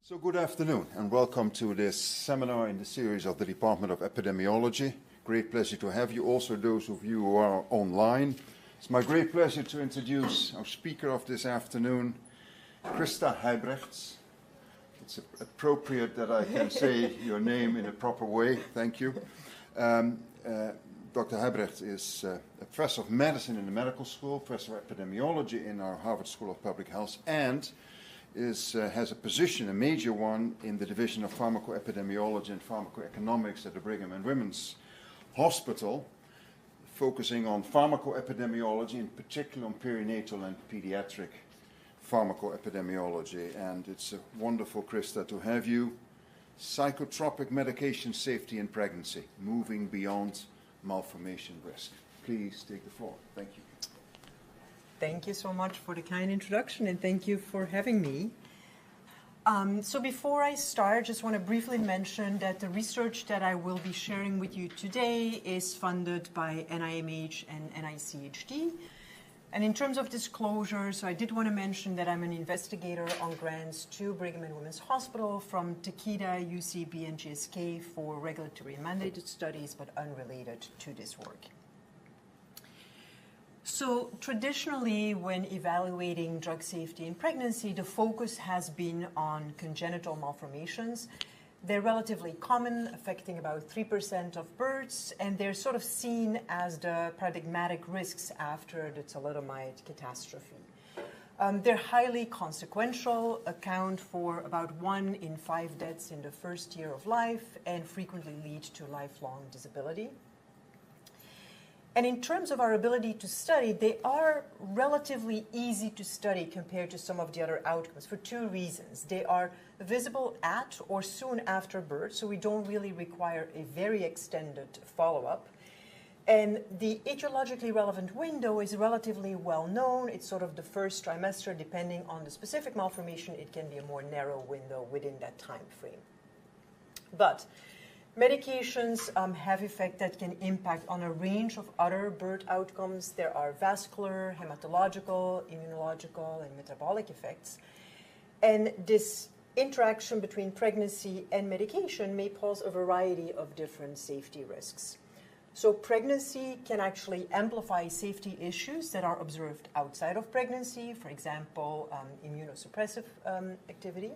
So good afternoon and welcome to this seminar in the series of the Department of Epidemiology. Great pleasure to have you, also those of you who are online. It's my great pleasure to introduce our speaker of this afternoon, Krista Huybrechts. It's appropriate that I can say your name in a proper way. Thank you. Dr. Huybrechts is a professor of medicine in the medical school, professor of epidemiology in our Harvard School of Public Health, and has a position, a major one, in the division of pharmacoepidemiology and pharmacoeconomics at the Brigham and Women's Hospital, focusing on pharmacoepidemiology, in particular on perinatal and pediatric pharmacoepidemiology. And it's wonderful, Krista, to have you. Psychotropic medication safety in pregnancy, moving beyond malformation risk. Please take the floor. Thank you. Thank you so much for the kind introduction, and thank you for having me. So before I start, I just want to briefly mention that the research that I will be sharing with you today is funded by NIMH and NICHD. And in terms of disclosure, so I did want to mention that I'm an investigator on grants to Brigham and Women's Hospital from Takeda, UCB, and GSK for regulatory and mandated studies, but unrelated to this work. So traditionally, when evaluating drug safety in pregnancy, the focus has been on congenital malformations. They're relatively common, affecting about 3% of births, and they're sort of seen as the paradigmatic risks after the thalidomide catastrophe. They're highly consequential, account for about 1 in 5 deaths in the first year of life, and frequently lead to lifelong disability. And in terms of our ability to study, they are relatively easy to study compared to some of the other outcomes for 2 reasons. They are visible at or soon after birth, so we don't really require a very extended follow-up. And the etiologically relevant window is relatively well known. It's sort of the first trimester. Depending on the specific malformation, it can be a more narrow window within that time frame. But medications have effect that can impact on a range of other birth outcomes. There are vascular, hematological, immunological, and metabolic effects. And this interaction between pregnancy and medication may pose a variety of different safety risks. So pregnancy can actually amplify safety issues that are observed outside of pregnancy, for example, immunosuppressive activity.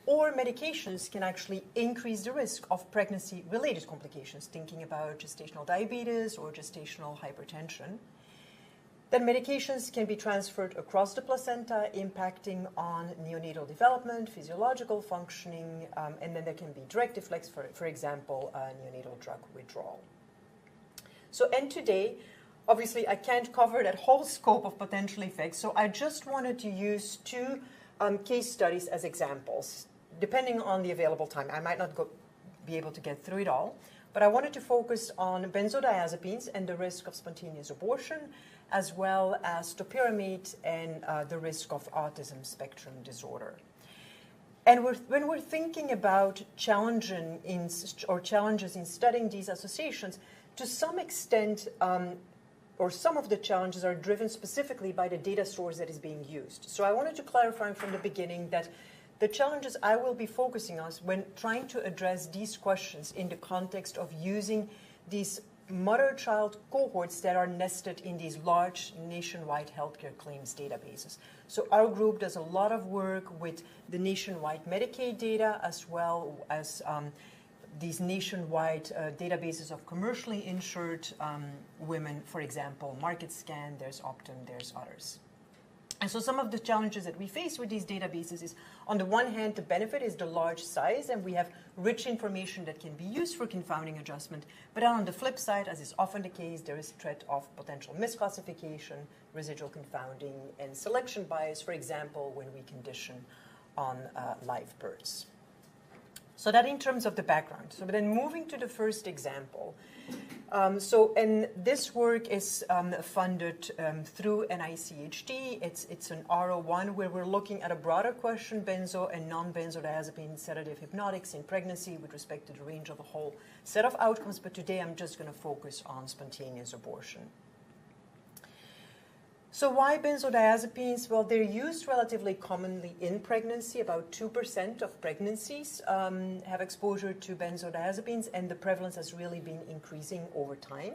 Or medications can actually increase the risk of pregnancy-related complications, thinking about gestational diabetes or gestational hypertension. Then medications can be transferred across the placenta, impacting on neonatal development, physiological functioning, and then there can be direct effects, for example, neonatal drug withdrawal. So, and today, obviously, I can't cover that whole scope of potential effects, so I just wanted to use 2 case studies as examples. Depending on the available time, I might not be able to get through it all, but I wanted to focus on benzodiazepines and the risk of spontaneous abortion, as well as topiramate and the risk of autism spectrum disorder. And when we're thinking about challenges in studying these associations, to some extent, or some of the challenges are driven specifically by the data source that is being used. So I wanted to clarify from the beginning that the challenges I will be focusing on when trying to address these questions in the context of using these mother-child cohorts that are nested in these large nationwide healthcare claims databases. So our group does a lot of work with the nationwide Medicaid data, as well as these nationwide databases of commercially insured women, for example, MarketScan, there's Optum, there's others. And so some of the challenges that we face with these databases is, on the one hand, the benefit is the large size, and we have rich information that can be used for confounding adjustment. But on the flip side, as is often the case, there is threat of potential misclassification, residual confounding, and selection bias, for example, when we condition on live births. So that in terms of the background. So then moving to the first example. And this work is funded through NICHD. It's an R01 where we're looking at a broader question, benzo and non-benzodiazepine sedative hypnotics in pregnancy with respect to the range of a whole set of outcomes. But today I'm just going to focus on spontaneous abortion. So why benzodiazepines? Well, they're used relatively commonly in pregnancy. About 2% of pregnancies have exposure to benzodiazepines, and the prevalence has really been increasing over time.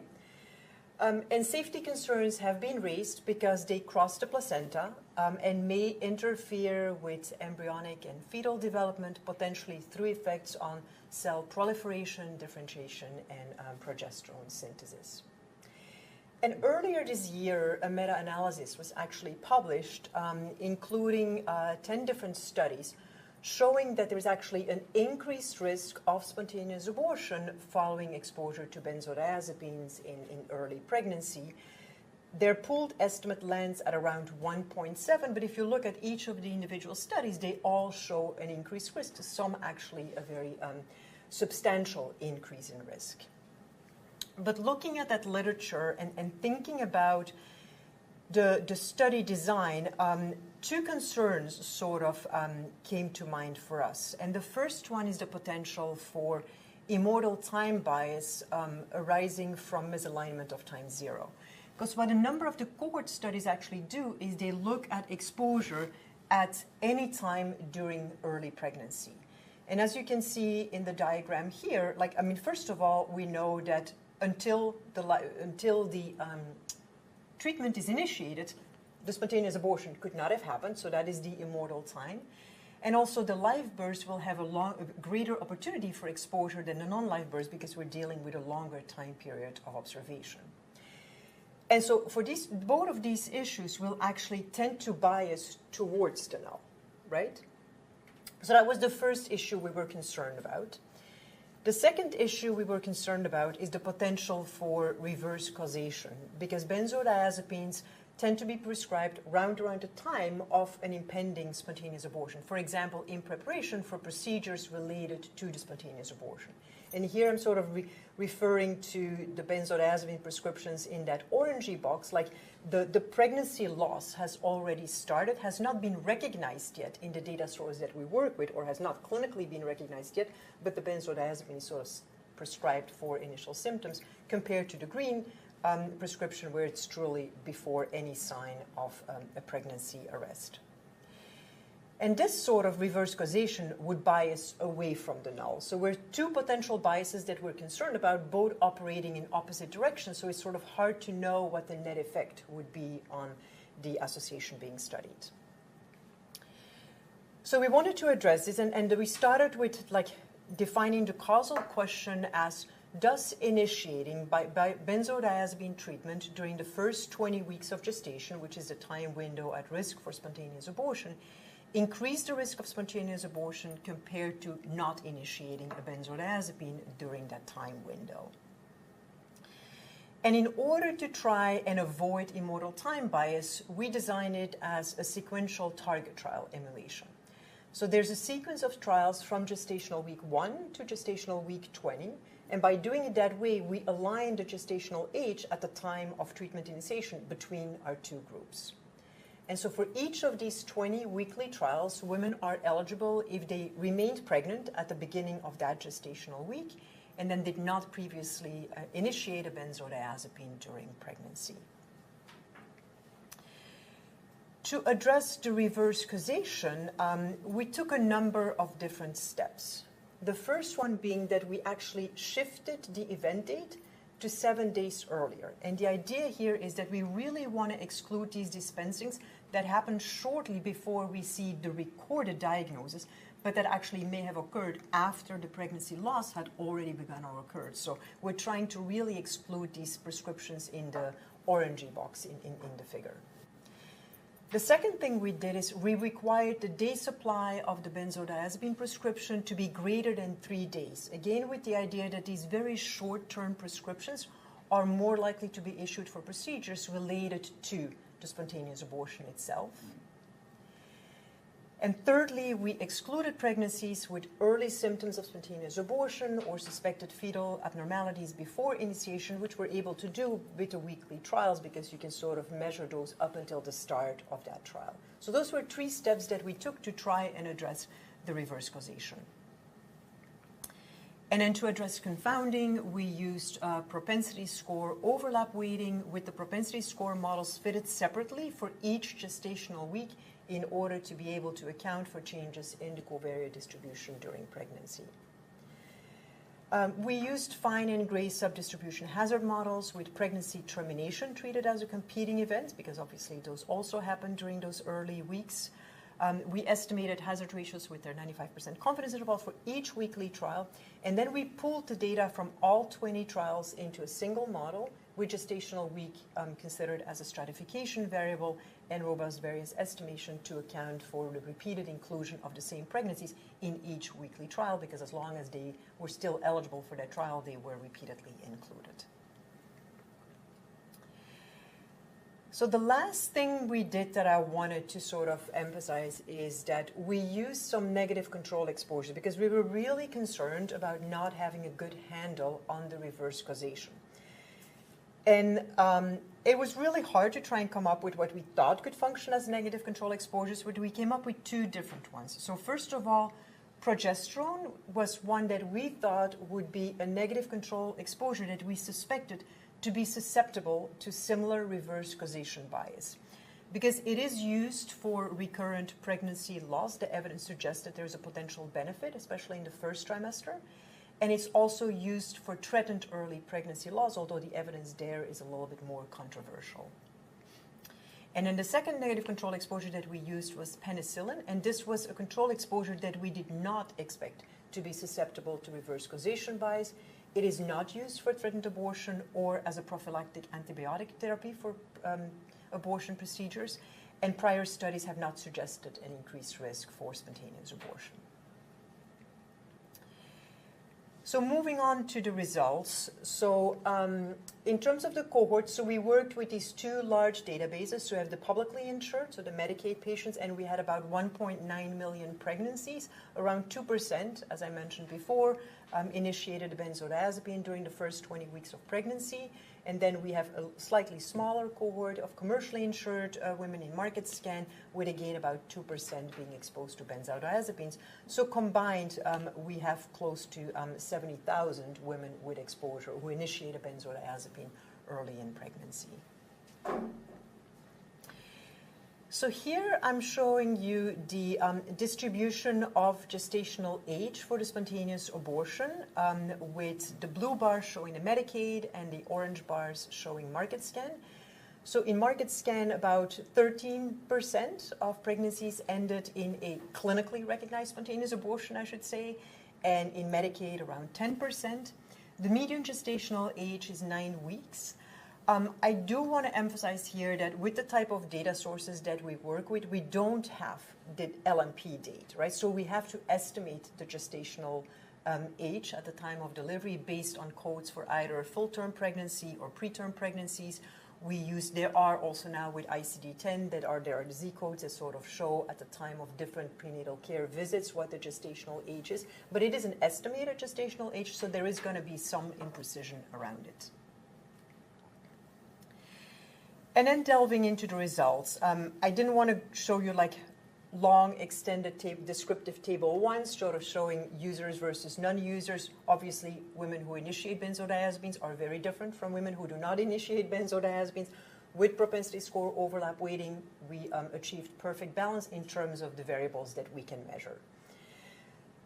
And safety concerns have been raised because they cross the placenta and may interfere with embryonic and fetal development, potentially through effects on cell proliferation, differentiation, and progesterone synthesis. And earlier this year, a meta-analysis was actually published, including 10 different studies, showing that there is actually an increased risk of spontaneous abortion following exposure to benzodiazepines in early pregnancy. Their pooled estimate lands at around 1.7, but if you look at each of the individual studies, they all show an increased risk, some actually a very substantial increase in risk. But looking at that literature and thinking about the study design, two concerns sort of came to mind for us. And the first one is the potential for immortal time bias arising from misalignment of time zero. Because what a number of the cohort studies actually do is they look at exposure at any time during early pregnancy. And as you can see in the diagram here, first of all, we know that until the treatment is initiated, the spontaneous abortion could not have happened, so that is the immortal time. And also the live births will have a greater opportunity for exposure than the non-live births because we're dealing with a longer time period of observation. And so for both of these issues will actually tend to bias towards the null, right? So that was the first issue we were concerned about. The second issue we were concerned about is the potential for reverse causation, because benzodiazepines tend to be prescribed around the time of an impending spontaneous abortion. For example, in preparation for procedures related to the spontaneous abortion. And here I'm sort of referring to the benzodiazepine prescriptions in that orangey box, like the pregnancy loss has already started, has not been recognized yet in the data source that we work with, or has not clinically been recognized yet, but the benzodiazepine is sort of prescribed for initial symptoms, compared to the green prescription where it's truly before any sign of a pregnancy arrest. And this sort of reverse causation would bias away from the null. So we're two potential biases that we're concerned about, both operating in opposite directions, so it's sort of hard to know what the net effect would be on the association being studied. So we wanted to address this, and we started with defining the causal question as, does initiating by benzodiazepine treatment during the first 20 weeks of gestation, which is the time window at risk for spontaneous abortion, increase the risk of spontaneous abortion compared to not initiating a benzodiazepine during that time window? And in order to try and avoid immortal time bias, we designed it as a sequential target trial emulation. So there's a sequence of trials from gestational week 1 to gestational week 20, and by doing it that way, we align the gestational age at the time of treatment initiation between our two groups. And so for each of these 20 weekly trials, women are eligible if they remained pregnant at the beginning of that gestational week and then did not previously initiate a benzodiazepine during pregnancy. To address the reverse causation, we took a number of different steps. The first one being that we actually shifted the event date to 7 days earlier. And the idea here is that we really want to exclude these dispensings that happen shortly before we see the recorded diagnosis, but that actually may have occurred after the pregnancy loss had already begun or occurred. So we're trying to really exclude these prescriptions in the orangey box in the figure. The second thing we did is we required the day supply of the benzodiazepine prescription to be greater than 3 days. Again, with the idea that these very short-term prescriptions are more likely to be issued for procedures related to the spontaneous abortion itself. And thirdly, we excluded pregnancies with early symptoms of spontaneous abortion or suspected fetal abnormalities before initiation, which we're able to do with the weekly trials because you can sort of measure those up until the start of that trial. So those were 3 steps that we took to try and address the reverse causation. And then to address confounding, we used propensity score overlap weighting with the propensity score models fitted separately for each gestational week in order to be able to account for changes in the covariate distribution during pregnancy. We used fine and gray subdistribution hazard models with pregnancy termination treated as a competing event, because obviously those also happen during those early weeks. We estimated hazard ratios with their 95% confidence interval for each weekly trial, and then we pooled the data from all 20 trials into a single model with gestational week considered as a stratification variable and robust variance estimation to account for the repeated inclusion of the same pregnancies in each weekly trial, because as long as they were still eligible for that trial, they were repeatedly included. So the last thing we did that I wanted to sort of emphasize is that we used some negative control exposure because we were really concerned about not having a good handle on the reverse causation. And it was really hard to try and come up with what we thought could function as negative control exposures, but we came up with two different ones. So first of all, progesterone was one that we thought would be a negative control exposure that we suspected to be susceptible to similar reverse causation bias. Because it is used for recurrent pregnancy loss, the evidence suggests that there's a potential benefit, especially in the first trimester. And it's also used for threatened early pregnancy loss, although the evidence there is a little bit more controversial. And then the second negative control exposure that we used was penicillin, and this was a control exposure that we did not expect to be susceptible to reverse causation bias. It is not used for threatened abortion or as a prophylactic antibiotic therapy for abortion procedures, and prior studies have not suggested an increased risk for spontaneous abortion. So moving on to the results. So in terms of the cohort, so we worked with these two large databases. So we have the publicly insured, so the Medicaid patients, and we had about 1.9 million pregnancies. Around 2%, as I mentioned before, initiated benzodiazepine during the first 20 weeks of pregnancy. And then we have a slightly smaller cohort of commercially insured women in market scan, with again about 2% being exposed to benzodiazepines. So combined, we have close to 70,000 women with exposure who initiate a benzodiazepine early in pregnancy. So here I'm showing you the distribution of gestational age for the spontaneous abortion, with the blue bars showing the Medicaid and the orange bars showing market scan. So in market scan, about 13% of pregnancies ended in a clinically recognized spontaneous abortion, I should say, and in Medicaid around 10%. The median gestational age is 9 weeks. I do want to emphasize here that with the type of data sources that we work with, we don't have the LMP date, right? So we have to estimate the gestational age at the time of delivery based on codes for either full-term pregnancy or preterm pregnancies. There are also now with ICD-10 there are the Z codes that sort of show at the time of different prenatal care visits what the gestational age is, but it is an estimated gestational age, so there is going to be some imprecision around it. And then delving into the results, I didn't want to show you like long extended descriptive table ones, sort of showing users versus non-users. Obviously, women who initiate benzodiazepines are very different from women who do not initiate benzodiazepines. With propensity score overlap weighting, we achieved perfect balance in terms of the variables that we can measure.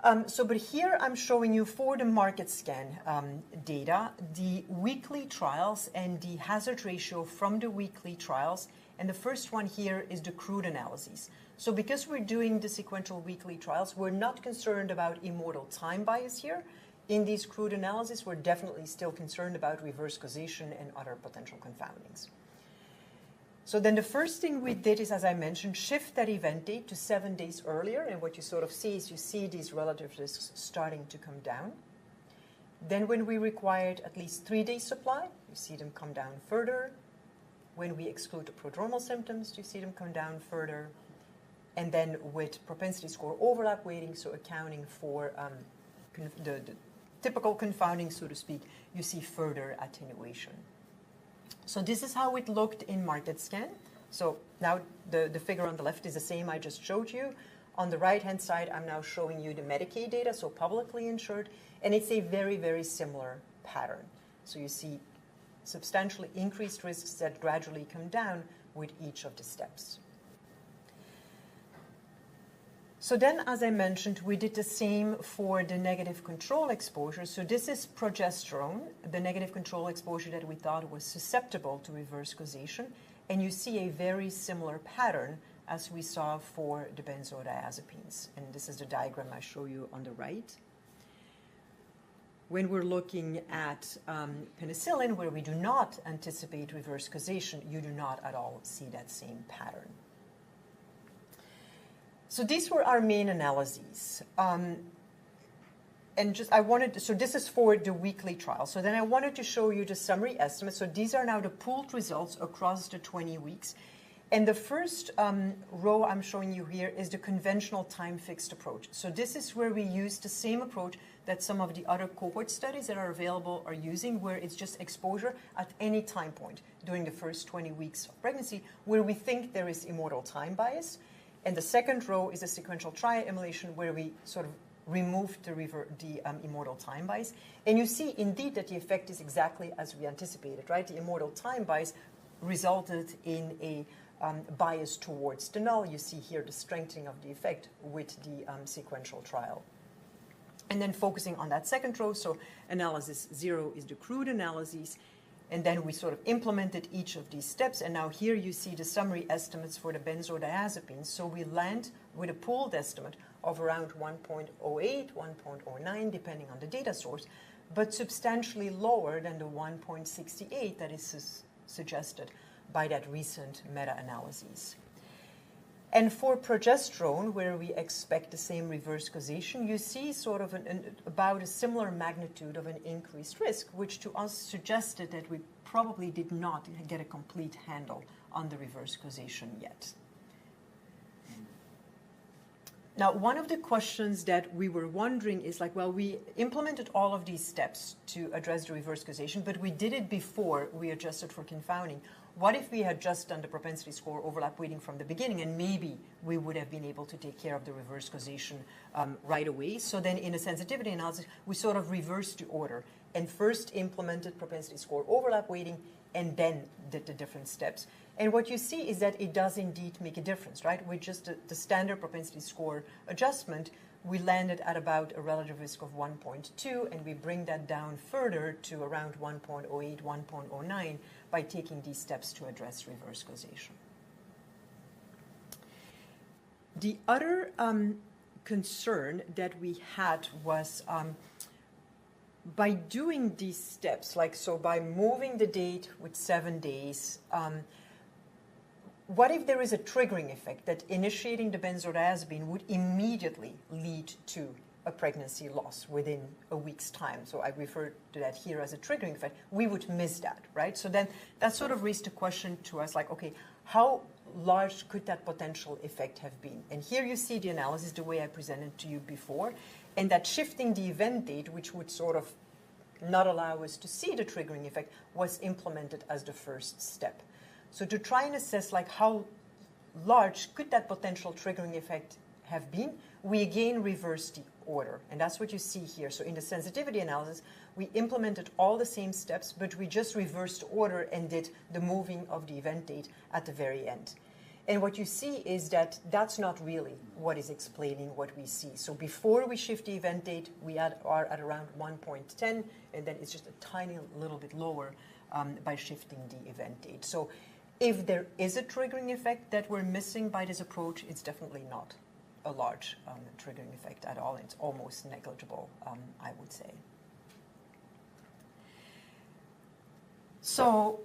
But here I'm showing you for the market scan data, the weekly trials and the hazard ratio from the weekly trials. And the first one here is the crude analyses. So because we're doing the sequential weekly trials, we're not concerned about immortal time bias here. In these crude analyses, we're definitely still concerned about reverse causation and other potential confoundings. So then the first thing we did is, as I mentioned, shift that event date to 7 days earlier. And what you sort of see is you see these relative risks starting to come down. Then when we required at least 3 days supply, you see them come down further. When we exclude the prodromal symptoms, you see them come down further. And then with propensity score overlap weighting, so accounting for the typical confounding, so to speak, you see further attenuation. So this is how it looked in market scan. So now the figure on the left is the same I just showed you. On the right-hand side, I'm now showing you the Medicaid data, so publicly insured, and it's a very, very similar pattern. So you see substantially increased risks that gradually come down with each of the steps. So then, as I mentioned, we did the same for the negative control exposure. So this is progesterone, the negative control exposure that we thought was susceptible to reverse causation. And you see a very similar pattern as we saw for the benzodiazepines. And this is the diagram I show you on the right. When we're looking at penicillin, where we do not anticipate reverse causation, you do not at all see that same pattern. So these were our main analyses. So this is for the weekly trial. So then I wanted to show you the summary estimates. So these are now the pooled results across the 20 weeks. And the first row I'm showing you here is the conventional time-fixed approach. So this is where we use the same approach that some of the other cohort studies that are available are using, where it's just exposure at any time point during the first 20 weeks of pregnancy, where we think there is immortal time bias. And the second row is a sequential trial emulation, where we sort of remove the immortal time bias. And you see, indeed, that the effect is exactly as we anticipated, right? The immortal time bias resulted in a bias towards the null. You see here the strengthening of the effect with the sequential trial. And then focusing on that second row, so analysis 0 is the crude analyses. And then we sort of implemented each of these steps. And now here you see the summary estimates for the benzodiazepines. So we land with a pooled estimate of around 1.08, 1.09, depending on the data source, but substantially lower than the 1.68 that is suggested by that recent meta-analyses. And for progesterone, where we expect the same reverse causation, you see sort of about a similar magnitude of an increased risk, which to us suggested that we probably did not get a complete handle on the reverse causation yet. Now, one of the questions that we were wondering is like, well, we implemented all of these steps to address the reverse causation, but we did it before we adjusted for confounding. What if we had just done the propensity score overlap weighting from the beginning, and maybe we would have been able to take care of the reverse causation right away? So then in a sensitivity analysis, we sort of reversed the order and first implemented propensity score overlap weighting and then did the different steps. And what you see is that it does indeed make a difference, right? With just the standard propensity score adjustment, we landed at about a relative risk of 1.2, and we bring that down further to around 1.08, 1.09 by taking these steps to address reverse causation. The other concern that we had was by doing these steps, like so by moving the date with 7 days, what if there is a triggering effect that initiating the benzodiazepine would immediately lead to a pregnancy loss within a week's time? So I refer to that here as a triggering effect. We would miss that, right? So then that sort of raised a question to us like, okay, how large could that potential effect have been? And here you see the analysis the way I presented to you before, and that shifting the event date, which would sort of not allow us to see the triggering effect, was implemented as the first step. So to try and assess like how large could that potential triggering effect have been, we again reversed the order. And that's what you see here. So in the sensitivity analysis, we implemented all the same steps, but we just reversed the order and did the moving of the event date at the very end. And what you see is that that's not really what is explaining what we see. So before we shift the event date, we are at around 1.10, and then it's just a tiny little bit lower by shifting the event date. So if there is a triggering effect that we're missing by this approach, it's definitely not a large triggering effect at all. It's almost negligible, I would say. So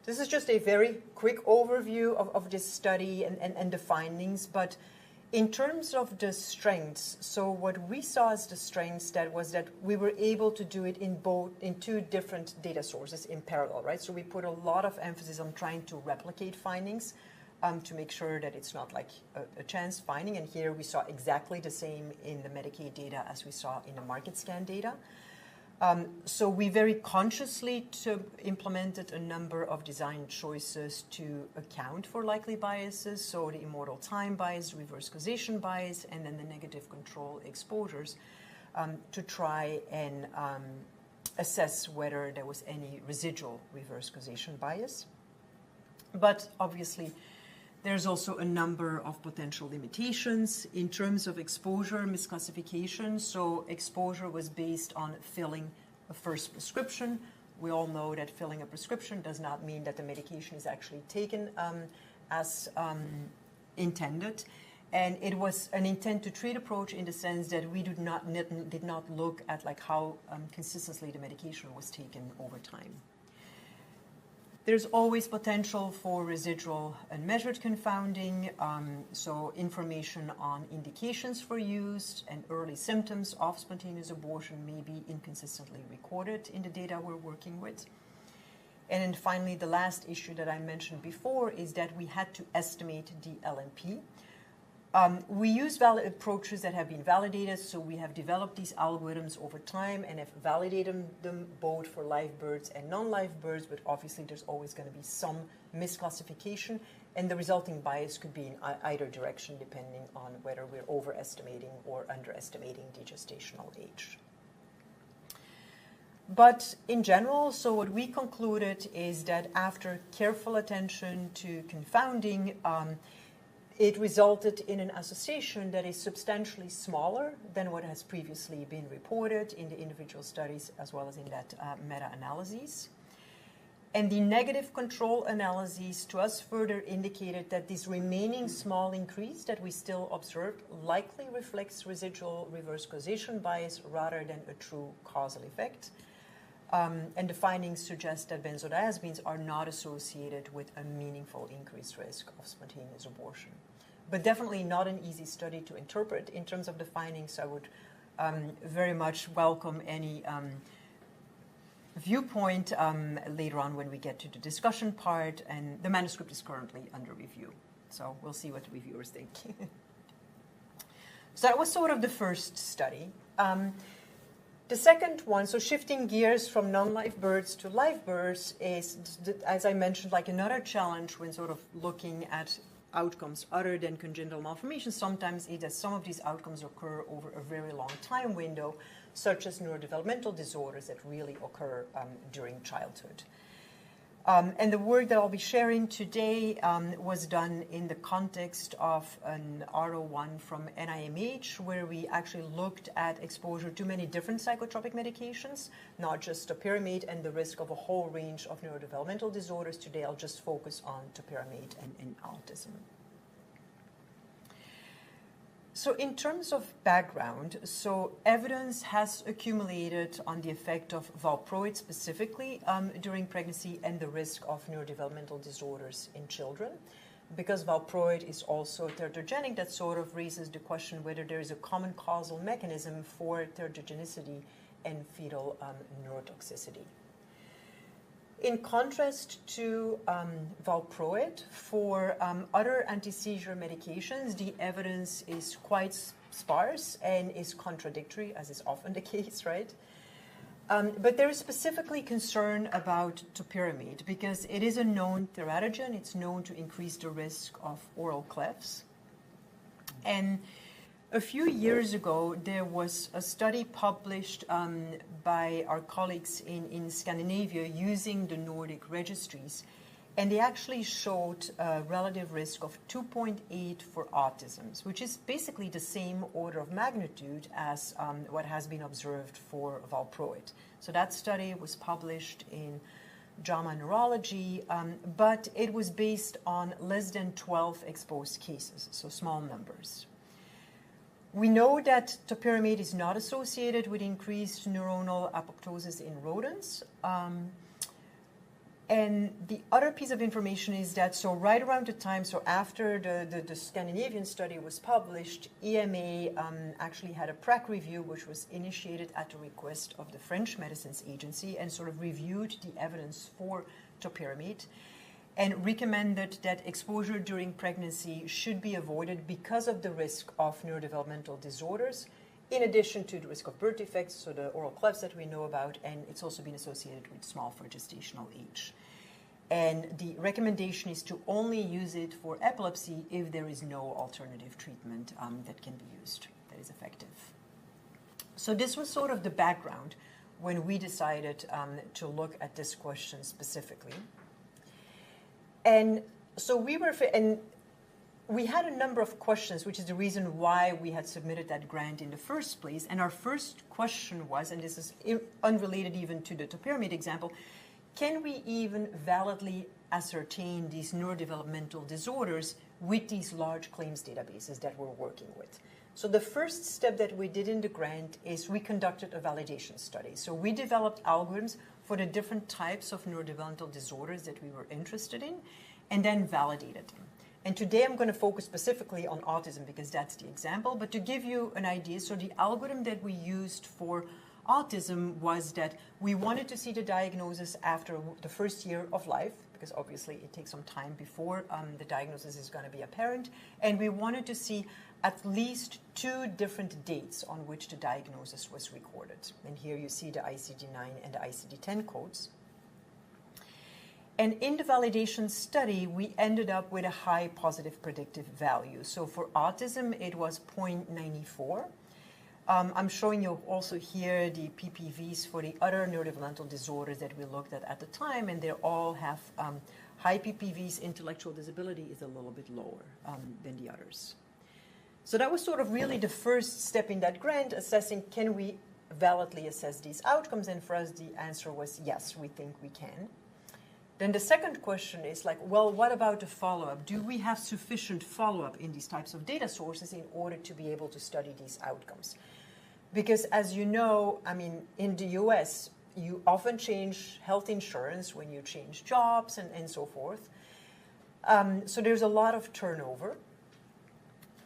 this is just a very quick overview of this study and the findings, but in terms of the strengths, so what we saw as the strengths was that we were able to do it in two different data sources in parallel, right? So we put a lot of emphasis on trying to replicate findings to make sure that it's not like a chance finding. And here we saw exactly the same in the Medicaid data as we saw in the market scan data. So we very consciously implemented a number of design choices to account for likely biases, so the immortal time bias, reverse causation bias, and then the negative control exposures, to try and assess whether there was any residual reverse causation bias. But obviously, there's also a number of potential limitations in terms of exposure misclassification. So exposure was based on filling a first prescription. We all know that filling a prescription does not mean that the medication is actually taken as intended. And it was an intent to treat approach in the sense that we did not look at like how consistently the medication was taken over time. There's always potential for residual unmeasured confounding, so information on indications for use and early symptoms of spontaneous abortion may be inconsistently recorded in the data we're working with. And then finally, the last issue that I mentioned before is that we had to estimate the LNP. We use approaches that have been validated, so we have developed these algorithms over time and have validated them both for live births and non-live births, but obviously there's always going to be some misclassification, and the resulting bias could be in either direction depending on whether we're overestimating or underestimating the gestational age. But in general, so what we concluded is that after careful attention to confounding, it resulted in an association that is substantially smaller than what has previously been reported in the individual studies as well as in that meta-analysis. And the negative control analyses to us further indicated that this remaining small increase that we still observed likely reflects residual reverse causation bias rather than a true causal effect. And the findings suggest that benzodiazepines are not associated with a meaningful increased risk of spontaneous abortion. But definitely not an easy study to interpret. In terms of the findings, I would very much welcome any viewpoint later on when we get to the discussion part, and the manuscript is currently under review. So we'll see what the reviewers think. So that was sort of the first study. The second one, so shifting gears from non-live births to live births, is, as I mentioned, like another challenge when sort of looking at outcomes other than congenital malformations. Sometimes some of these outcomes occur over a very long time window, such as neurodevelopmental disorders that really occur during childhood. And the work that I'll be sharing today was done in the context of an R01 from NIMH, where we actually looked at exposure to many different psychotropic medications, not just topiramate and the risk of a whole range of neurodevelopmental disorders. Today I'll just focus on topiramate and autism. So in terms of background, so evidence has accumulated on the effect of valproate specifically during pregnancy and the risk of neurodevelopmental disorders in children. Because valproate is also teratogenic, that sort of raises the question whether there is a common causal mechanism for teratogenicity and fetal neurotoxicity. In contrast to valproate, for other anti-seizure medications, the evidence is quite sparse and is contradictory, as is often the case, right? But there is specifically concern about topiramate because it is a known teratogen. It's known to increase the risk of oral clefts. And a few years ago, there was a study published by our colleagues in Scandinavia using the Nordic registries, and they actually showed a relative risk of 2.8 for autism, which is basically the same order of magnitude as what has been observed for valproate. So that study was published in JAMA Neurology, but it was based on less than 12 exposed cases, so small numbers. We know that topiramate is not associated with increased neuronal apoptosis in rodents. And the other piece of information is that, so right around the time, so after the Scandinavian study was published, EMA actually had a PRAC review, which was initiated at the request of the French Medicines Agency, and sort of reviewed the evidence for topiramate, and recommended that exposure during pregnancy should be avoided because of the risk of neurodevelopmental disorders in addition to the risk of birth defects, so the oral clefts that we know about, and it's also been associated with small for gestational age. And the recommendation is to only use it for epilepsy if there is no alternative treatment that can be used that is effective. So this was sort of the background when we decided to look at this question specifically. And so we had a number of questions, which is the reason why we had submitted that grant in the first place. And our first question was, and this is unrelated even to the topiramate example, can we even validly ascertain these neurodevelopmental disorders with these large claims databases that we're working with? So the first step that we did in the grant is we conducted a validation study. So we developed algorithms for the different types of neurodevelopmental disorders that we were interested in, and then validated them. And today I'm going to focus specifically on autism because that's the example. But to give you an idea, so the algorithm that we used for autism was that we wanted to see the diagnosis after the first year of life, because obviously it takes some time before the diagnosis is going to be apparent. And we wanted to see at least 2 different dates on which the diagnosis was recorded. And here you see the ICD-9 and the ICD-10 codes. And in the validation study, we ended up with a high positive predictive value. So for autism, it was 0.94. I'm showing you also here the PPVs for the other neurodevelopmental disorders that we looked at the time, and they all have high PPVs. Intellectual disability is a little bit lower than the others. So that was sort of really the first step in that grant, assessing can we validly assess these outcomes, and for us the answer was yes, we think we can. Then the second question is like, well, what about the follow-up? Do we have sufficient follow-up in these types of data sources in order to be able to study these outcomes? Because as you know, I mean, in the US, you often change health insurance when you change jobs and so forth. So there's a lot of turnover.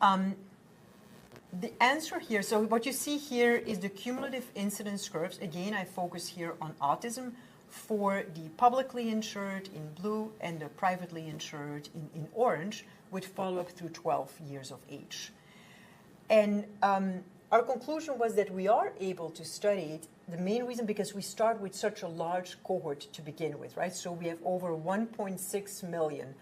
The answer here, so what you see here is the cumulative incidence curves. Again, I focus here on autism for the publicly insured in blue and the privately insured in orange, with follow-up through 12 years of age. And our conclusion was that we are able to study it, the main reason because we start with such a large cohort to begin with, right? So we have over 1.6 million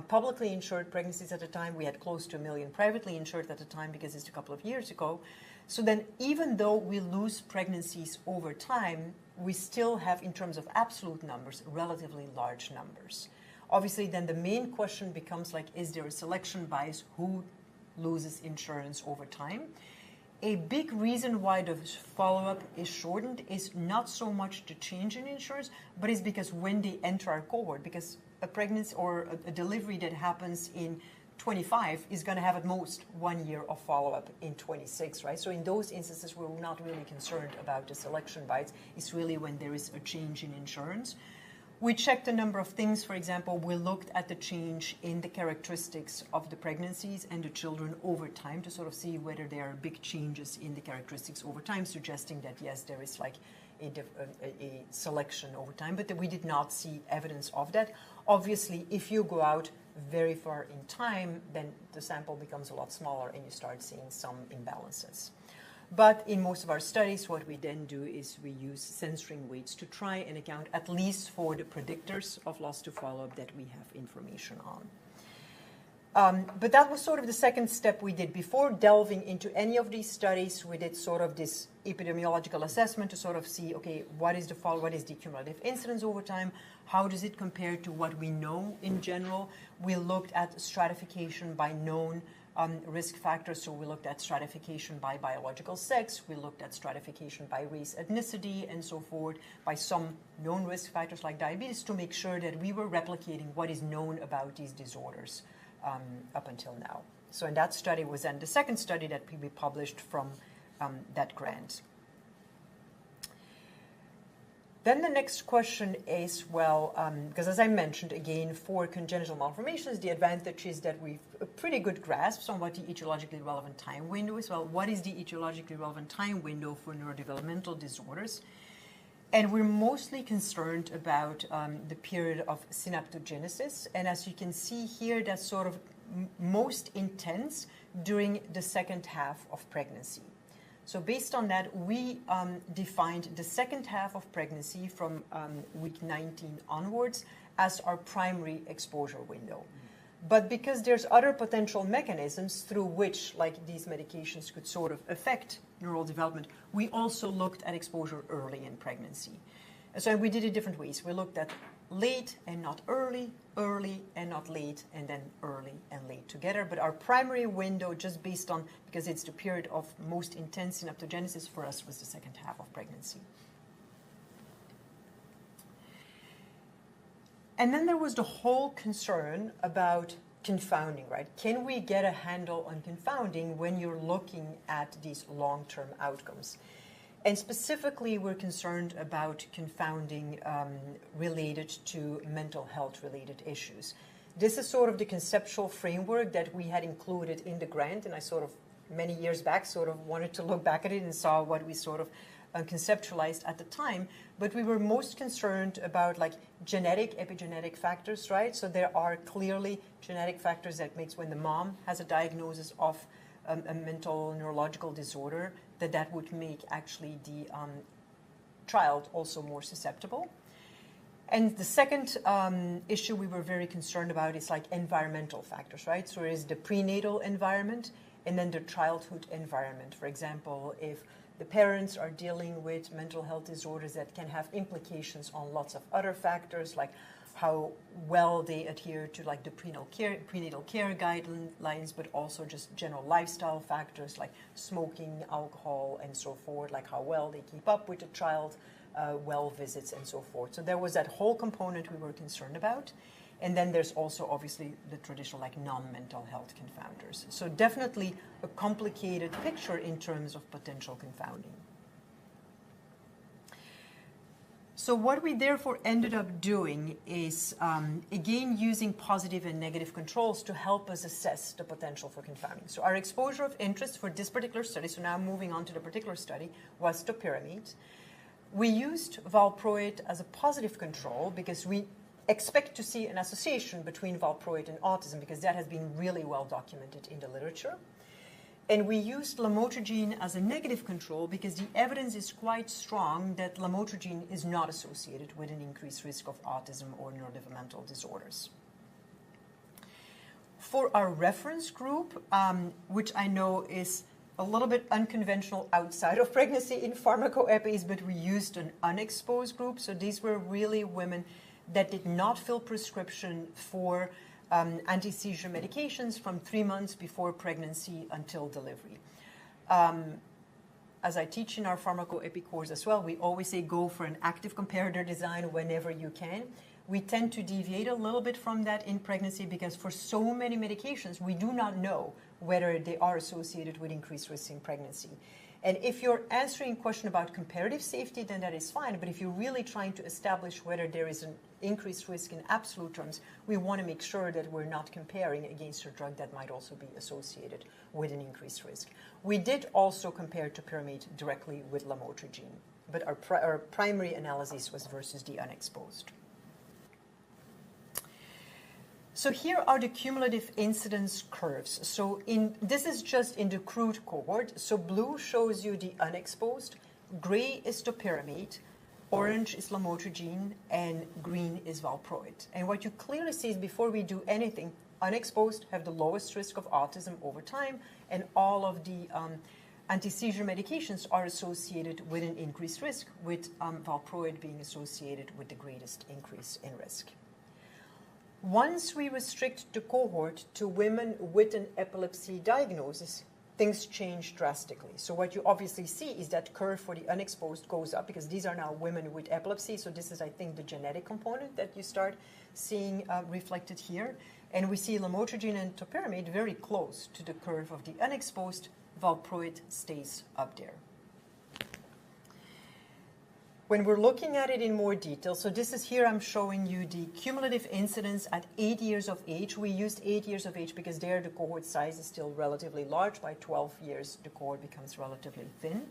publicly insured pregnancies at the time. We had close to 1 million privately insured at the time because it's a couple of years ago. So then even though we lose pregnancies over time, we still have, in terms of absolute numbers, relatively large numbers. Obviously, then the main question becomes like, is there a selection bias? Who loses insurance over time? A big reason why the follow-up is shortened is not so much the change in insurance, but it's because when they enter our cohort, because a pregnancy or a delivery that happens in 25 is going to have at most 1 year of follow-up in 26, right? So in those instances, we're not really concerned about the selection bias. It's really when there is a change in insurance. We checked a number of things. For example, we looked at the change in the characteristics of the pregnancies and the children over time to sort of see whether there are big changes in the characteristics over time, suggesting that, yes, there is like a selection over time, but that we did not see evidence of that. Obviously, if you go out very far in time, then the sample becomes a lot smaller and you start seeing some imbalances. But in most of our studies, what we then do is we use censoring weights to try and account at least for the predictors of loss to follow-up that we have information on. But that was sort of the second step we did. Before delving into any of these studies, we did sort of this epidemiological assessment to sort of see, okay, what is the cumulative incidence over time? How does it compare to what we know in general? We looked at stratification by known risk factors. So we looked at stratification by biological sex. We looked at stratification by race, ethnicity, and so forth, by some known risk factors like diabetes, to make sure that we were replicating what is known about these disorders up until now. So, and that study was then the second study that we published from that grant. Then the next question is, well, because as I mentioned, again, for congenital malformations, the advantage is that we've a pretty good grasp on what the etiologically relevant time window is. Well, what is the etiologically relevant time window for neurodevelopmental disorders? And we're mostly concerned about the period of synaptogenesis. And as you can see here, that's sort of most intense during the second half of pregnancy. So based on that, we defined the second half of pregnancy from week 19 onwards as our primary exposure window. But because there's other potential mechanisms through which these medications could sort of affect neural development, we also looked at exposure early in pregnancy. So we did it different ways. We looked at late and not early, early and not late, and then early and late together. But our primary window, just based on, because it's the period of most intense synaptogenesis for us, was the second half of pregnancy. And then there was the whole concern about confounding, right? Can we get a handle on confounding when you're looking at these long-term outcomes? And specifically, we're concerned about confounding related to mental health-related issues. This is sort of the conceptual framework that we had included in the grant, and I sort of, many years back, sort of wanted to look back at it and saw what we sort of conceptualized at the time. But we were most concerned about genetic, epigenetic factors, right? So there are clearly genetic factors that makes when the mom has a diagnosis of a mental neurological disorder, that would make actually the child also more susceptible. And the second issue we were very concerned about is environmental factors, right? So there is the prenatal environment and then the childhood environment. For example, if the parents are dealing with mental health disorders, that can have implications on lots of other factors, like how well they adhere to the prenatal care guidelines, but also just general lifestyle factors like smoking, alcohol, and so forth, like how well they keep up with the child, well visits, and so forth. So there was that whole component we were concerned about. And then there's also obviously the traditional non-mental health confounders. So definitely a complicated picture in terms of potential confounding. So what we therefore ended up doing is, again, using positive and negative controls to help us assess the potential for confounding. So our exposure of interest for this particular study, so now moving on to the particular study, was topiramate. We used valproate as a positive control because we expect to see an association between valproate and autism, because that has been really well documented in the literature. And we used lamotrigine as a negative control because the evidence is quite strong that lamotrigine is not associated with an increased risk of autism or neurodevelopmental disorders. For our reference group, which I know is a little bit unconventional outside of pregnancy in pharmacoepies, but we used an unexposed group. So these were really women that did not fill prescription for anti-seizure medications from 3 months before pregnancy until delivery. As I teach in our pharmacoepi course as well, we always say go for an active comparator design whenever you can. We tend to deviate a little bit from that in pregnancy because for so many medications, we do not know whether they are associated with increased risk in pregnancy. And if you're answering a question about comparative safety, then that is fine. But if you're really trying to establish whether there is an increased risk in absolute terms, we want to make sure that we're not comparing against a drug that might also be associated with an increased risk. We did also compare topiramate directly with lamotrigine, but our primary analysis was versus the unexposed. So here are the cumulative incidence curves. So this is just in the crude cohort. So blue shows you the unexposed, gray is topiramate, orange is lamotrigine, and green is valproate. And what you clearly see is before we do anything, unexposed have the lowest risk of autism over time, and all of the anti-seizure medications are associated with an increased risk, with valproate being associated with the greatest increase in risk. Once we restrict the cohort to women with an epilepsy diagnosis, things change drastically. So what you obviously see is that curve for the unexposed goes up because these are now women with epilepsy. So this is, I think, the genetic component that you start seeing reflected here. And we see lamotrigine and topiramate very close to the curve of the unexposed. Valproate stays up there. When we're looking at it in more detail, so this is here I'm showing you the cumulative incidence at 8 years of age. We used 8 years of age because there the cohort size is still relatively large. By 12 years, the cohort becomes relatively thin.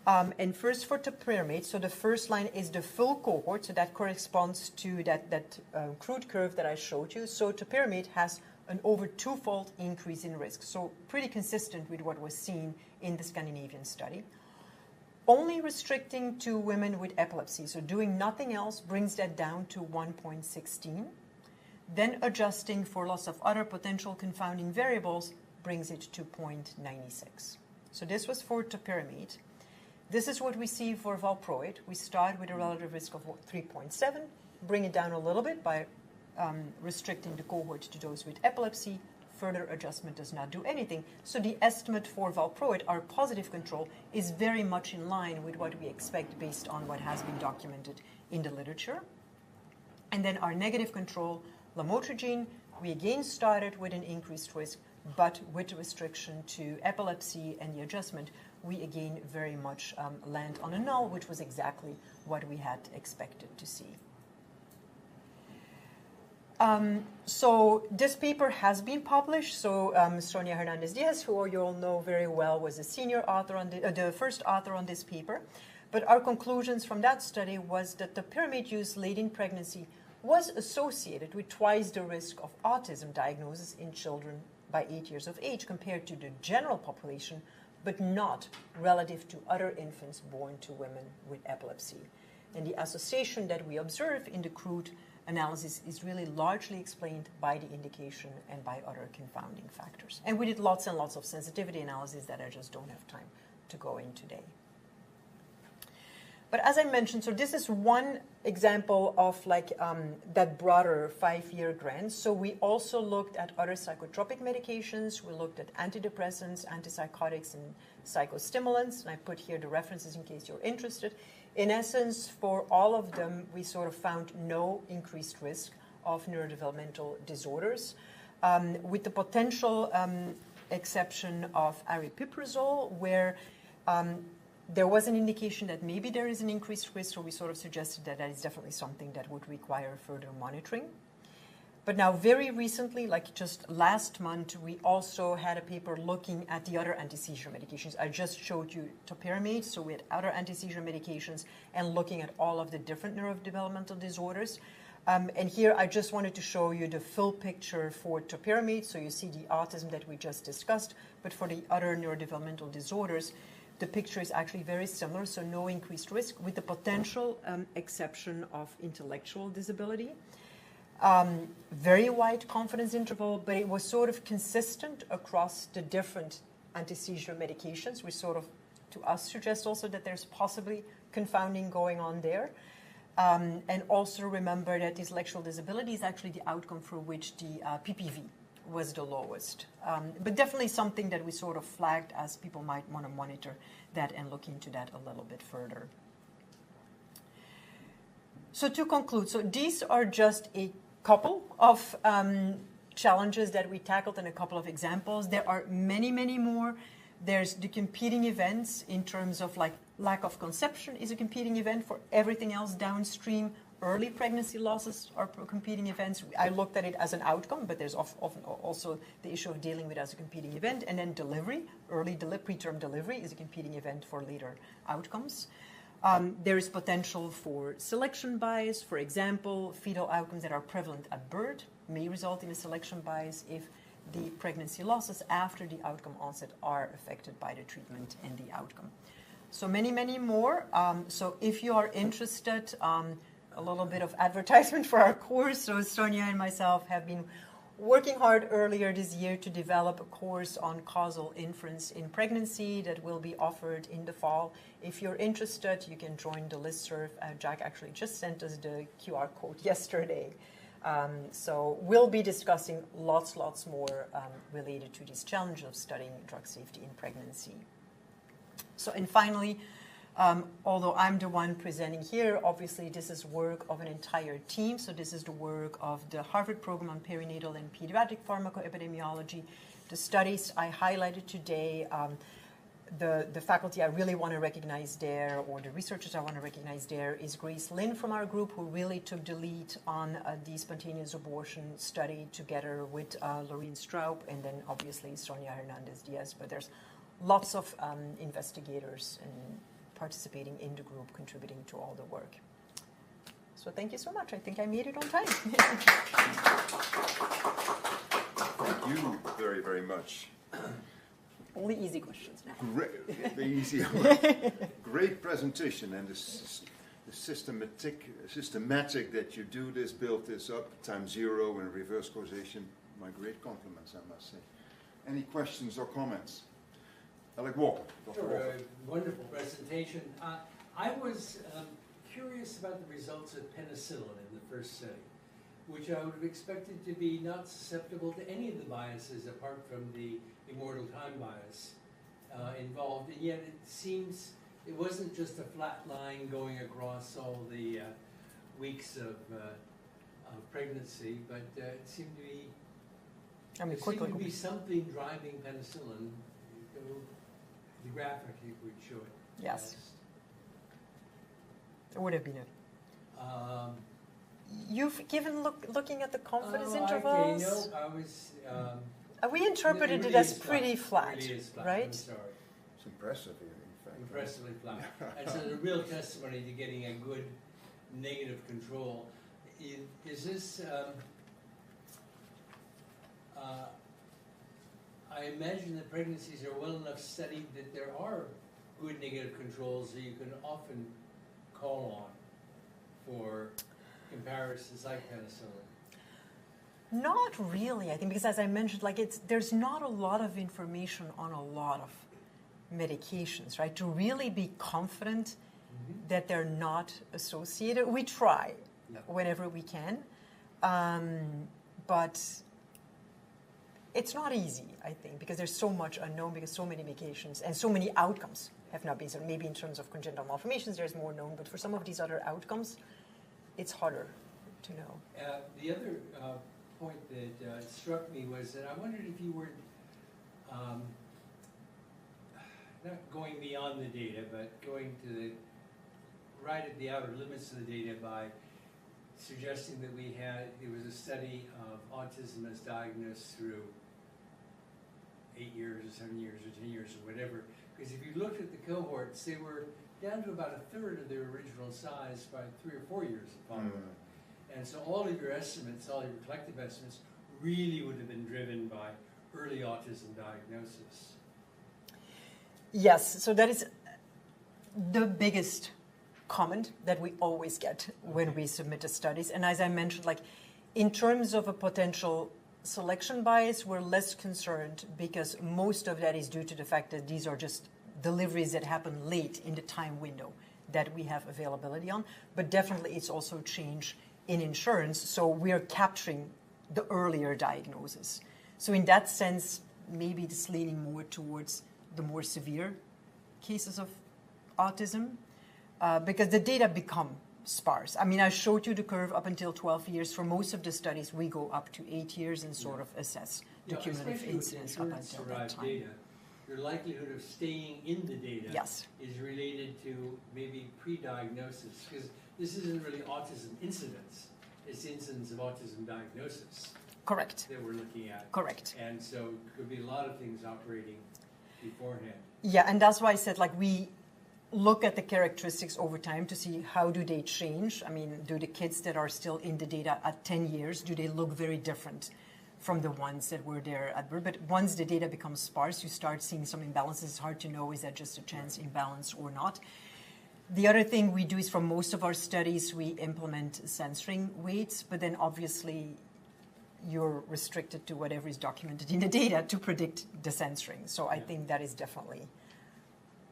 And first for topiramate, so the first line is the full cohort, so that corresponds to that crude curve that I showed you. So topiramate has an over twofold increase in risk. So pretty consistent with what was seen in the Scandinavian study. Only restricting to women with epilepsy, so doing nothing else, brings that down to 1.16. Then adjusting for loss of other potential confounding variables brings it to 0.96. So this was for topiramate. This is what we see for valproate. We start with a relative risk of 3.7, bring it down a little bit by restricting the cohort to those with epilepsy. Further adjustment does not do anything. So the estimate for valproate, our positive control, is very much in line with what we expect based on what has been documented in the literature. And then our negative control, lamotrigine, we again started with an increased risk, but with restriction to epilepsy and the adjustment, we again very much land on a null, which was exactly what we had expected to see. So this paper has been published. So Sonia Hernandez-Diaz, who you all know very well, was the senior author on the first author on this paper. But our conclusions from that study was that the topiramate use late in pregnancy was associated with twice the risk of autism diagnosis in children by 8 years of age compared to the general population, but not relative to other infants born to women with epilepsy. And the association that we observe in the crude analysis is really largely explained by the indication and by other confounding factors. And we did lots and lots of sensitivity analysis that I just don't have time to go in today. But as I mentioned, so this is one example of that broader 5-year grant. So we also looked at other psychotropic medications. We looked at antidepressants, antipsychotics, and psychostimulants. And I put here the references in case you're interested. In essence, for all of them, we sort of found no increased risk of neurodevelopmental disorders, with the potential exception of aripiprazole, where there was an indication that maybe there is an increased risk, so we sort of suggested that that is definitely something that would require further monitoring. But now, very recently, like just last month, we also had a paper looking at the other anti-seizure medications. I just showed you topiramate, so we had other anti-seizure medications and looking at all of the different neurodevelopmental disorders. And here I just wanted to show you the full picture for topiramate, so you see the autism that we just discussed, but for the other neurodevelopmental disorders, the picture is actually very similar, so no increased risk, with the potential exception of intellectual disability. Very wide confidence interval, but it was sort of consistent across the different anti-seizure medications, which sort of, to us, suggests also that there's possibly confounding going on there. And also remember that intellectual disability is actually the outcome for which the PPV was the lowest. But definitely something that we sort of flagged as people might want to monitor that and look into that a little bit further. So to conclude, so these are just a couple of challenges that we tackled and a couple of examples. There are many, many more. There's the competing events in terms of like lack of conception is a competing event for everything else downstream. Early pregnancy losses are competing events. I looked at it as an outcome, but there's often also the issue of dealing with it as a competing event. And then delivery, preterm delivery is a competing event for later outcomes. There is potential for selection bias. For example, fetal outcomes that are prevalent at birth may result in a selection bias if the pregnancy losses after the outcome onset are affected by the treatment and the outcome. So many, many more. So if you are interested, a little bit of advertisement for our course. So Sonia and myself have been working hard earlier this year to develop a course on causal inference in pregnancy that will be offered in the fall. If you're interested, you can join the listserv. Jack actually just sent us the QR code yesterday. So we'll be discussing lots more related to this challenge of studying drug safety in pregnancy. So, and finally, although I'm the one presenting here, obviously this is work of an entire team. So this is the work of the Harvard Program on Perinatal and Pediatric Pharmacoepidemiology. The studies I highlighted today, the faculty I really want to recognize there, or the researchers I want to recognize there, is Grace Lynn from our group, who really took the lead on the spontaneous abortion study together with Lorene Straub, and then obviously Sonia Hernandez-Diaz. But there's lots of investigators and participating in the group, contributing to all the work. So thank you so much. I think I made it on time. you very, very much. Only easy questions now. Great, the easy great presentation, and the systematic that you do this, build this up, time zero and reverse causation. My great compliments, I must say. Any questions or comments? Alec Walker. Dr. Walker. Wonderful presentation. I was curious about the results of penicillin in the first study, which I would have expected to be not susceptible to any of the biases apart from the immortal time bias involved, and yet it seems it wasn't just a flat line going across all the weeks of pregnancy, but it seemed to be something driving penicillin. The graphic would show it. Yes. It would have been it. You've given looking at the confidence intervals. Okay, no, I was. We interpreted it really as pretty flat, really is flat, right? I'm sorry. It's impressive, in fact. Impressively flat. And so the real testimony to getting a good negative control. Is this, I imagine that pregnancies are well enough studied that there are good negative controls that you can often call on for comparisons like penicillin. Not really, I think, because as I mentioned, there's not a lot of information on a lot of medications, right? To really be confident that they're not associated, we try whenever we can, but it's not easy, I think, because there's so much unknown, because so many medications and so many outcomes have not been. So maybe in terms of congenital malformations, there's more known, but for some of these other outcomes, it's harder to know. The other point that struck me was that I wondered if you were not going beyond the data, but going to right at the outer limits of the data by suggesting that there was a study of autism as diagnosed through 8 years or 7 years or 10 years or whatever. Because if you looked at the cohorts, they were down to about a third of their original size by 3 or 4 years of follow-up. And so all of your estimates, all your collective estimates, really would have been driven by early autism diagnosis. Yes, so that is the biggest comment that we always get when we submit the studies. And as I mentioned, in terms of a potential selection bias, we're less concerned because most of that is due to the fact that these are just deliveries that happen late in the time window that we have availability on. But definitely it's also change in insurance, so we are capturing the earlier diagnosis. So in that sense, maybe it's leaning more towards the more severe cases of autism, because the data become sparse. I mean, I showed you the curve up until 12 years. For most of the studies, we go up to 8 years and sort of assess the cumulative incidence up until that time. Data, your likelihood of staying in the data is related to maybe pre-diagnosis, because this isn't really autism incidence, it's incidence of autism diagnosis. Correct. That we're looking at. Correct. And so it could be a lot of things operating beforehand. Yeah, and that's why I said, we look at the characteristics over time to see how do they change. I mean, do the kids that are still in the data at 10 years, do they look very different from the ones that were there at birth? But once the data becomes sparse, you start seeing some imbalances. It's hard to know, is that just a chance imbalance or not? The other thing we do is, from most of our studies, we implement censoring weights, but then obviously you're restricted to whatever is documented in the data to predict the censoring. So I think that is definitely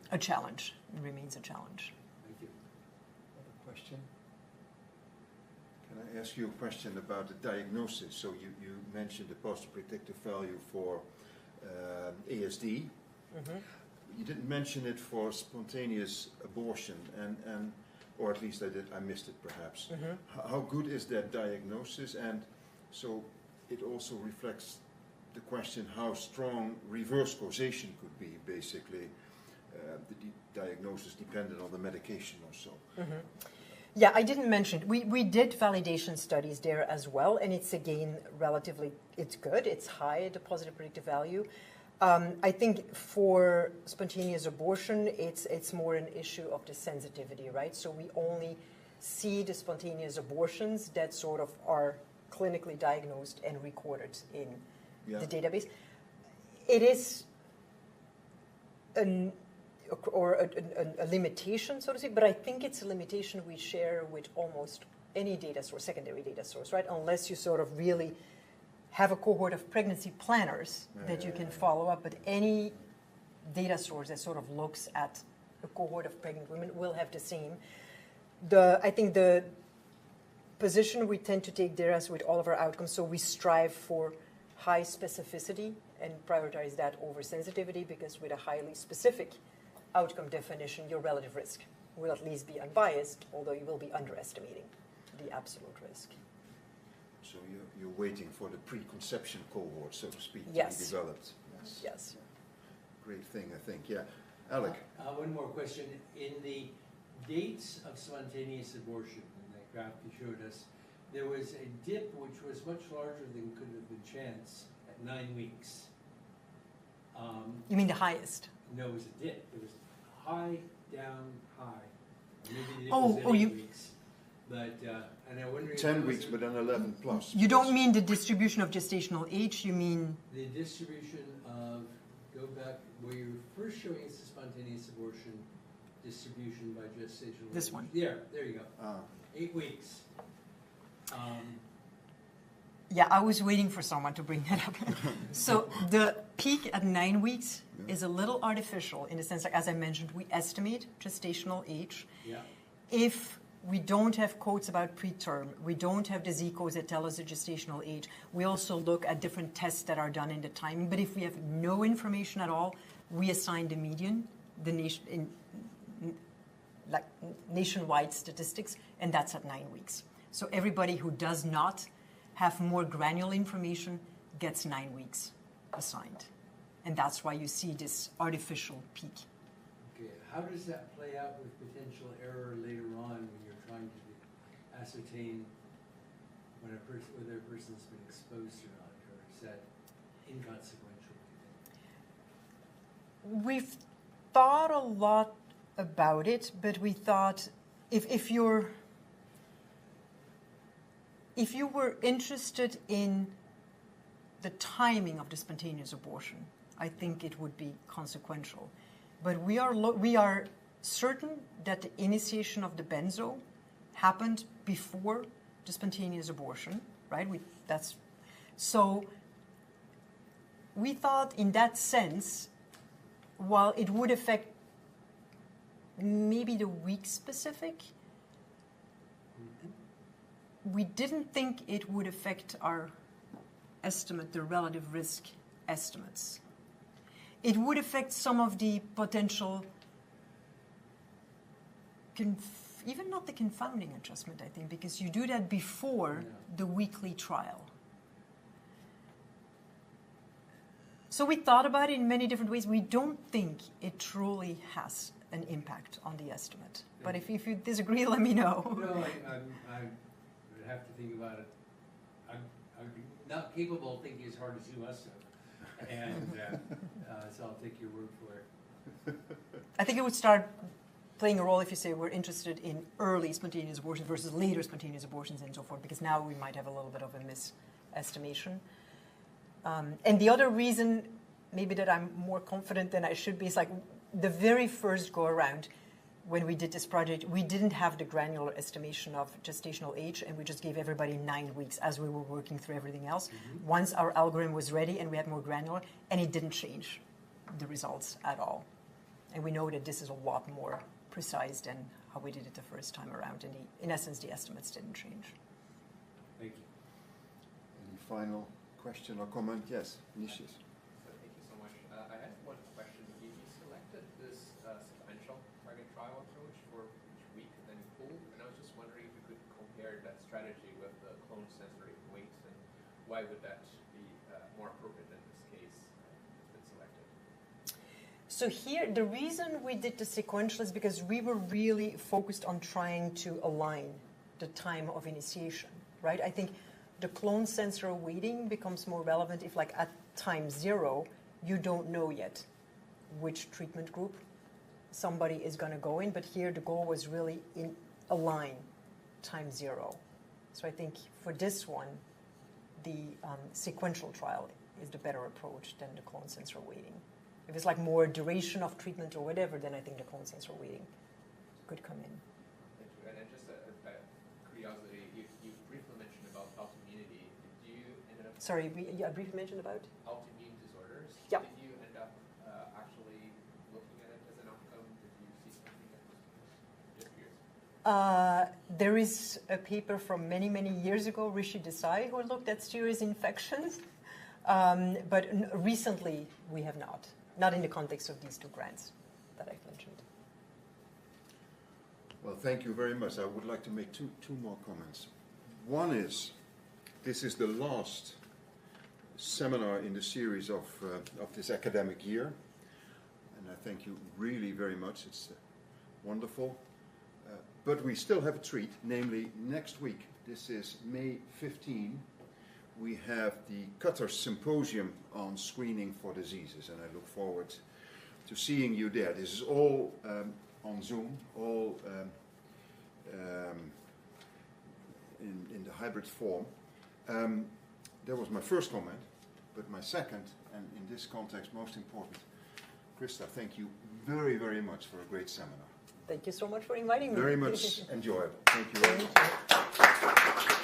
a challenge. It remains a challenge. Thank you. Another question? Can I ask you a question about the diagnosis? So you mentioned the positive predictive value for ASD. You didn't mention it for spontaneous abortion, and or at least I missed it perhaps. How good is that diagnosis? And so it also reflects the question how strong reverse causation could be, basically. The diagnosis dependent on the medication or so. Yeah, I didn't mention it. We did validation studies there as well, and it's again relatively, it's good, it's high, the positive predictive value. I think for spontaneous abortion, it's more an issue of the sensitivity, right? So we only see the spontaneous abortions that sort of are clinically diagnosed and recorded in the database. It is a limitation, so to speak, but I think it's a limitation we share with almost any data source, secondary data source, right? Unless you sort of really have a cohort of pregnancy planners that you can follow up, but any data source that sort of looks at a cohort of pregnant women will have the same. I think the position we tend to take there as with all of our outcomes, so we strive for high specificity and prioritize that over sensitivity, because with a highly specific outcome definition, your relative risk will at least be unbiased, although you will be underestimating the absolute risk. So you're waiting for the preconception cohort, so to speak, to Yes. be developed. Yes. Great thing, I think. Yeah. Alec. One more question. In the dates of spontaneous abortion, in that graph you showed us, there was a dip which was much larger than could have been chance at 9 weeks. You mean the highest? No, it was a dip. It was high, down, high. Maybe the dip Oh, was at oh, 8 you- weeks. But, and I wonder if 10 there was weeks, but then 11 plus. You don't mean the distribution of gestational age, you mean... the distribution of, go back, where you were first showing us the spontaneous abortion distribution by gestational This age. one. There you go. Ah. 8 weeks. Yeah, I was waiting for someone to bring that up. So the peak at 9 weeks is a little artificial in the sense that, as I mentioned, we estimate gestational age. Yeah. If we don't have codes about preterm, we don't have the Z codes that tell us the gestational age, we also look at different tests that are done in the timing. But if we have no information at all, we assign the median, the nationwide statistics, and that's at 9 weeks. So everybody who does not have more granular information gets 9 weeks assigned. And that's why you see this artificial peak. Okay. How does that play out with potential error later on when you're trying to ascertain when whether a person's been exposed or not, or is that inconsequential? We've thought a lot about it, but we thought if you were interested in the timing of the spontaneous abortion, I think it would be consequential. But we are certain that the initiation of the benzo happened before the spontaneous abortion, right? So we thought in that sense, while it would affect maybe the week specific, we didn't think it would affect our estimate, the relative risk estimates. It would affect some of the potential, even not the confounding adjustment, I think, because you do that before the weekly trial. So we thought about it in many different ways. We don't think it truly has an impact on the estimate. But if you disagree, let me know. No, I would have to think about it. I'm not capable of thinking as hard as you must have. And so I'll take your word for it. I think it would start playing a role if you say we're interested in early spontaneous abortions versus later spontaneous abortions and so forth, because now we might have a little bit of a misestimation. And the other reason maybe that I'm more confident than I should be is like the very first go around when we did this project, we didn't have the granular estimation of gestational age, and we just gave everybody 9 weeks as we were working through everything else. Mm-hmm. Once our algorithm was ready and we had more granular, and it didn't change the results at all. And we know that this is a lot more precise than how we did it the first time around. And in essence, the estimates didn't change. Thank you. Any final question or comment? Yes, Nishis. Thank you so much. I had one question. You selected this sequential target trial approach for each week and then you pooled, and I was just wondering if you could compare that strategy with the clone sensory weights, and why would that be more appropriate in this case that's been selected? So here, the reason we did the sequential is because we were really focused on trying to align the time of initiation, right? I think the clone sensor weighting becomes more relevant if, like, at time 0, you don't know yet which treatment group somebody is going to go in. But here, the goal was really in align time 0. So I think for this one, the sequential trial is the better approach than the clone sensor weighting. If it's like more duration of treatment or whatever, then I think the clone sensor weighting could come in. Thank you. And just a curiosity, you briefly mentioned about autoimmunity. Did you end up... Sorry, I briefly mentioned about? Autoimmune disorders? Yeah. Did you end up actually looking at it as an outcome? Did you see something that was just curious? There is a paper from many, many years ago, Rishi Desai, who looked at serious infections. But recently, we have not in the context of these two grants that I've mentioned. Well, thank you very much. I would like to make two more comments. One is, this is the last seminar in the series of this academic year, and I thank you really very much. It's wonderful. But we still have a treat, namely next week. This is May 15. We have the Qatar Symposium on Screening for Diseases, and I look forward to seeing you there. This is all on Zoom, all in the hybrid form. That was my first comment, but my second, and in this context most important, Krista, thank you very, very much for a great seminar. Thank you so much for inviting me. Very much enjoyable. Thank you very much. Thank you.